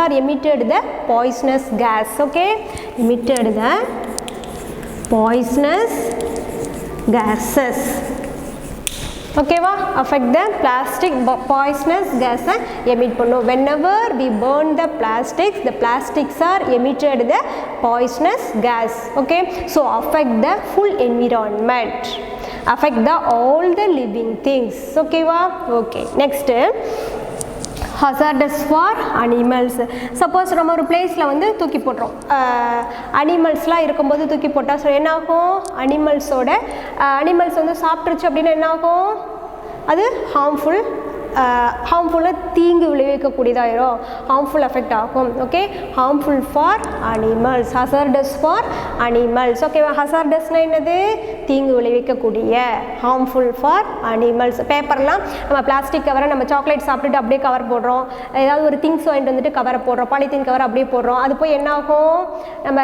are emitted the poisonous gas. Okay, emitted the poisonous gases. Okay va? Affect the plastic, poisonous gas emit பண்ணும். Whenever we burn the plastics are emitted the poisonous gas. Okay, so affect the full environment, affect the all the living things. Okay va? Okay, next, hazardous for animals. Suppose நம்ம ஒரு பிளேஸில் வந்து தூக்கி போட்டுறோம், அனிமல்ஸ்லாம் இருக்கும்போது தூக்கி போட்டால் ஸோ என்ன ஆகும்? அனிமல்ஸ் வந்து சாப்பிட்ருச்சு அப்படின்னா என்ன ஆகும்? அது ஹார்ம்ஃபுல்லாக தீங்கு விளைவிக்கக்கூடியதாயிரும், ஹார்ம்ஃபுல் எஃபெக்ட் ஆகும். Okay, harmful for animals, hazardous for animals. ஓகேவா? ஹசார்டஸ்னால் என்னது? தீங்கு விளைவிக்கக்கூடிய, ஹார்ம்ஃபுல் ஃபார் அனிமல்ஸ். பேப்பர்லாம் நம்ம பிளாஸ்டிக் கவரை நம்ம சாக்லேட் சாப்பிட்டுட்டு அப்படியே கவர் போடுறோம், ஏதாவது ஒரு திங்ஸ் வாங்கிட்டு வந்துட்டு கவரை போடுறோம், பாலித்தீன் கவர் அப்படியே போடுறோம். அது போய் என்ன ஆகும்? நம்ம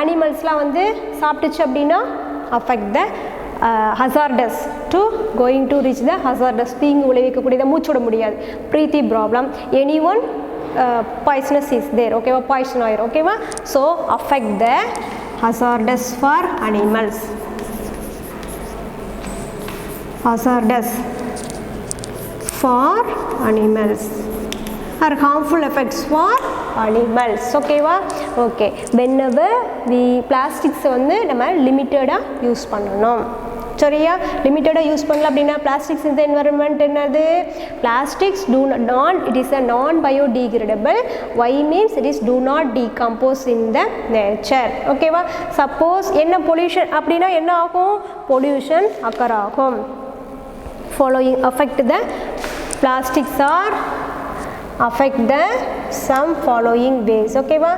அனிமல்ஸ்லாம் வந்து சாப்பிட்டுச்சு அப்படின்னா affect the hazardous to going to reach the hazardous, தீங்கு விளைவிக்கக்கூடியதை மூச்சுட முடியாது, breathing problem, anyone poisonous is there. ஓகேவா? பாய்சன் ஆயிரும். ஓகேவா? So affect the hazardous for animals, hazardous for animals or harmful effects for animals. ஓகேவா? ஓகே, whenever we plastics வந்து நம்ம லிமிட்டடாக use பண்ணணும். சரியா? லிமிட்டடாக யூஸ் பண்ணல அப்படின்னா பிளாஸ்டிக்ஸ் இந்த என்வரன்மெண்ட் என்னது? Plastics it is a non-biodegradable. Why means it is do not decompose in the nature. ஓகேவா? சப்போஸ் என்ன பொல்யூஷன் அப்படின்னா என்ன ஆகும்? பொல்யூஷன் அக்கர் ஆகும். Following affect the plastics are affect the some following ways. ஓகேவா?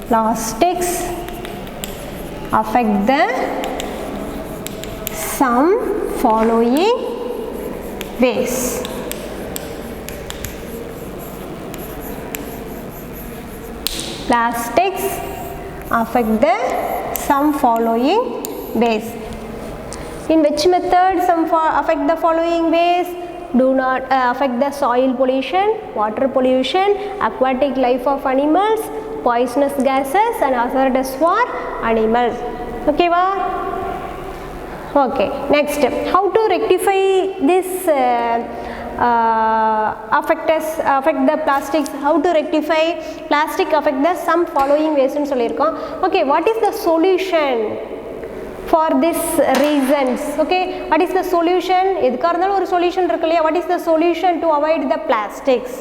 plastics affect the some following ways. Plastics affect the some following ways. In which method some affect the following ways? Do not affect the soil pollution, water pollution, aquatic life of animals, poisonous gases and hazardous for animals. Okay va? Okay, next, how to rectify this affect the plastics? How to rectify plastic affect the some following ways nu sollirkom. Okay, what is the solution for this reasons? Okay, what is the solution? edukka irundhalum oru solution irukku. What is the solution to avoid the plastics?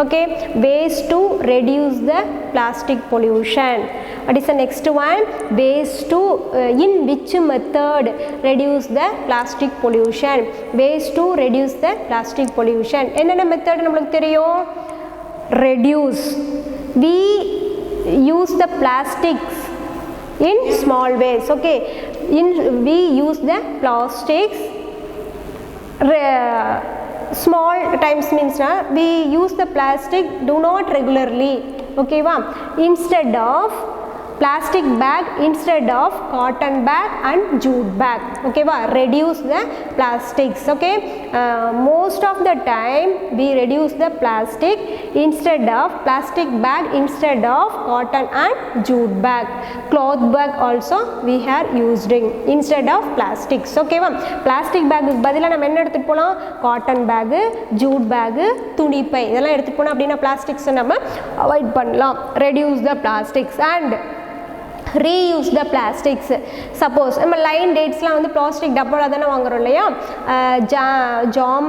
Okay, ways to reduce the plastic pollution. What is the next one? Ways to in which method reduce the plastic pollution? Ways to reduce the plastic pollution. Enna method namakku theriyum? Reduce. We use the plastics in small ways. Okay, we use the plastics small times means we use the plastic do not regularly. Okay va? Instead of plastic bag, instead of cotton bag and jute bag. Okay va? Reduce the plastics. Okay, most of the time we reduce the plastic instead of plastic bag, instead of cotton and jute bag. Cloth bag also we are using instead of plastics. Okay va? Plastic bag பதிலா நம்ம என்ன எடுத்துட்டு போலாம்? Cotton bag, jute bag, துணி by இதெல்லாம் எடுத்துட்டு போனா அப்படினா plastics நம்ம அவாய்ட் பண்ணலாம். Reduce the plastics and reuse the plastics. Suppose நம்ம லைன் டேட்ஸ்லாம் வந்து பிளாஸ்டிக் டப்பால தானே வாங்குறோம் இல்லையா? Jam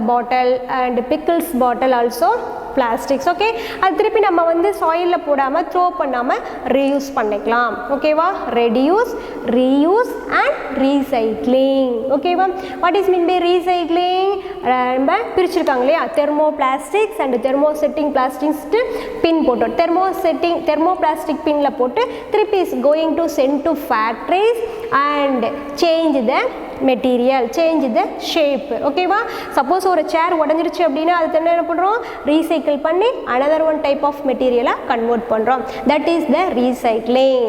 bottle and pickles bottle also plastics. Okay, அது திருப்பி நம்ம வந்து சாயில்ல போடாம த்ரோ பண்ணாம ரீயூஸ் பண்ணிக்கலாம். ஓகேவா? Reduce, reuse and recycling. ஓகேவா? what is mean by recycling? நம்ம பிரிச்சிருக்காங்க இல்லையா? thermoplastics and thermosetting plastics பின் போட்டோம். thermoplastic பின்ல போட்டு திருப்பி is going to send to factories and change the material, change the shape. Okay va? Suppose ஒரு chair உடைஞ்சிருச்சு அப்படினா அது என்ன பண்றோம்? recycle பண்ணி another one type of material convert பண்றோம். That is the recycling.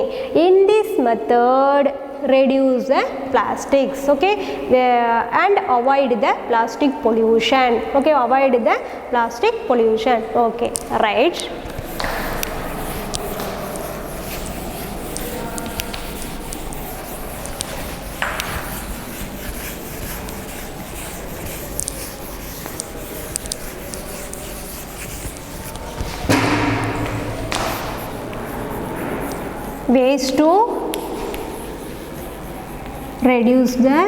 In this method reduce the plastics. Okay, and avoid the plastic pollution. Okay, avoid the plastic pollution. Okay, right. Ways to reduce the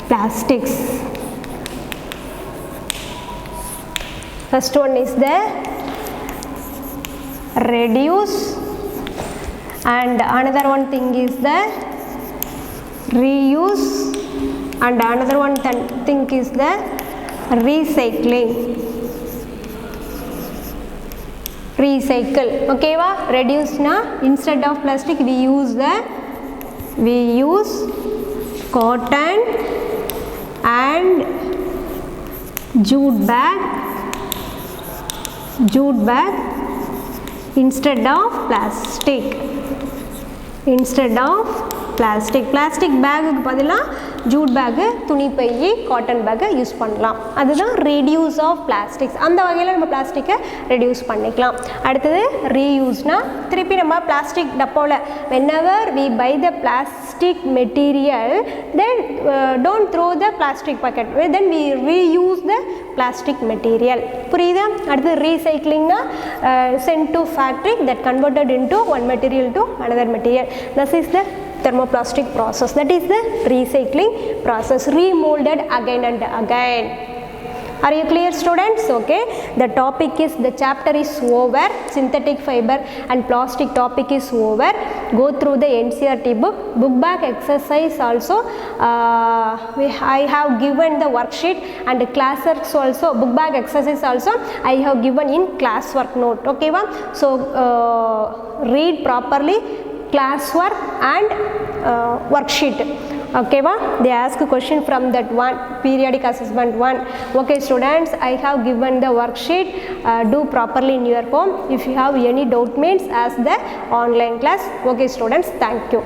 plastics. First one is the reduce and another one thing is the reuse and another one thing is the recycling. Recycle. Okay va? Reduce na instead of plastic we use cotton and jute bag instead of plastic. Plastic bag க்கு பதிலா jute bag, துணி by, cotton bag use பண்ணலாம். அதுதான் reduce of plastics. அந்த வகையில் நம்ம பிளாஸ்டிக்கை reduce பண்ணிக்கலாம். அடுத்தது reuse-னா திருப்பி நம்ம பிளாஸ்டிக் டப்பாவில் whenever we buy the plastic material then don't throw the plastic packet, then we reuse the plastic material. புரியுதா? அடுத்து recycling-னா sent to factory that converted into one material to another material. This is the thermoplastic process, that is the recycling process, remolded again and again. Are you clear, students? Okay, the topic is, the chapter is over, synthetic fiber and plastic topic is over. Go through the NCERT book back exercise also. I have given the worksheet and the classworks also, book back exercise also I have given in classwork note. Okay, so read properly classwork and worksheet. Okay, they ask a question from that one, periodic assessment 1. Okay, students, I have given the worksheet. Do properly in your home. If you have any doubt, means ask the online class. Okay, students, thank you.